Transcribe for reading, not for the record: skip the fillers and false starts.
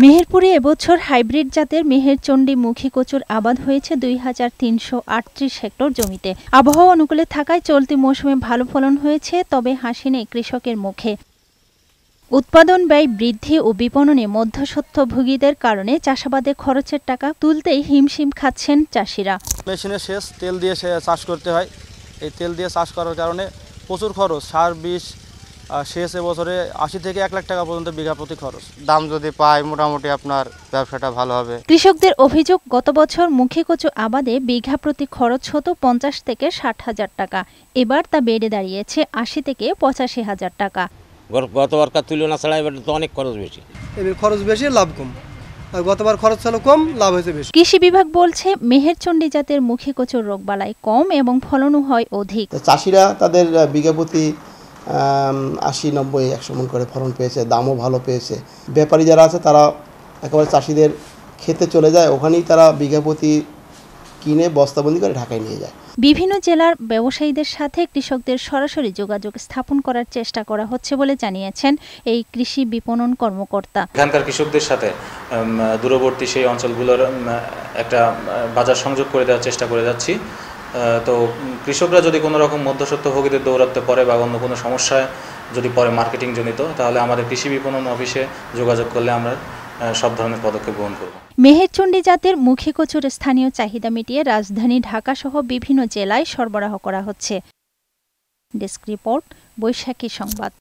মেহেরপুরে এবছর হাইব্রিড জাতের মেহেরচণ্ডী মুখী কচুর আবাদ হয়েছে ২৩৩৮ হেক্টর জমিতে। আবহাওয়া অনুকূলে থাকায় চলতি মৌসুমে ভালো ফলন হয়েছে, তবে হাসি নেই কৃষকের মুখে। উৎপাদন ব্যয় বৃদ্ধি ও বিপণনে মধ্যস্বত্বভোগীদের কারণে চাষাবাদে খরচের টাকা তুলতেই হিমশিম খাচ্ছেন চাষিরা। মেশিনের সেচ তেল দিয়ে চাষ করতে হয়। এই তেল দিয়ে চাষ করার কারণে প্রচুর খরচ, সার বিষ সেচ এবছরে ৮০ থেকে ১ লাখ টাকা পর্যন্ত বিঘা প্রতি খরচ। দাম যদি পায় মোটামুটি আপনার ব্যবসাটা ভালো হবে। কৃষকদের অভিযোগ, গত বছর মুখী কচু আবাদে বিঘা প্রতি খরচ হতো ৫০ থেকে ৬০ হাজার টাকা, এবার তা বেড়ে দাঁড়িয়েছে ৮০ থেকে ৮৫ হাজার টাকা। গতবারকার তুলনা ছাড়া এবার তো অনেক খরচ বেশি। এবার খরচ বেশি, লাভ কম। আর গতবার খরচ ছিল কম, লাভ হয়েছে বেশি। কৃষি বিভাগ বলছে, মেহেরচণ্ডী জাতের মুখী কচুর রোগবালাই কম এবং ফলনও হয় অধিক। চাষিরা তাদের বিঘা প্রতি ৮০-৯০-১০০ মণ করে ফলন পেয়েছে, দামও ভালো পেয়েছে। ব্যাপারী যারা আছে তারা একেবারে চাষিদের খেতে চলে যায়, ওখানেই তারা বিঘা প্রতি কিনে বস্তাবন্দি করে ঢাকায় নিয়ে যায়। বিভিন্ন জেলার ব্যবসায়ীদের সাথে কৃষকদের সরাসরি যোগাযোগ স্থাপন করার চেষ্টা করা হচ্ছে বলে জানিয়েছেন এই কৃষি বিপণন কর্মকর্তা। এখানকার কৃষকদের সাথে দূরবর্তী সেই অঞ্চলগুলোর একটা বাজার সংযোগ করে দেওয়ার চেষ্টা করে যাচ্ছি। তো কৃষকরা যদি কোনো রকম মধ্যস্বত্বভোগীদের দৌরাত্মে পড়ে বা অন্য কোনো সমস্যায় যদি পড়ে মার্কেটিং জনিত, তাহলে আমাদের কৃষি বিপণন অফিসে যোগাযোগ করলে আমরা সব ধরনের পদক্ষেপ গ্রহণ করব। মেহেরচণ্ডী জাতের মুখী কচুর স্থানীয় চাহিদা মিটিয়ে রাজধানী ঢাকা সহ বিভিন্ন জেলায় সরবরাহ করা হচ্ছে। ডেস্ক রিপোর্ট, বৈশাখী সংবাদ।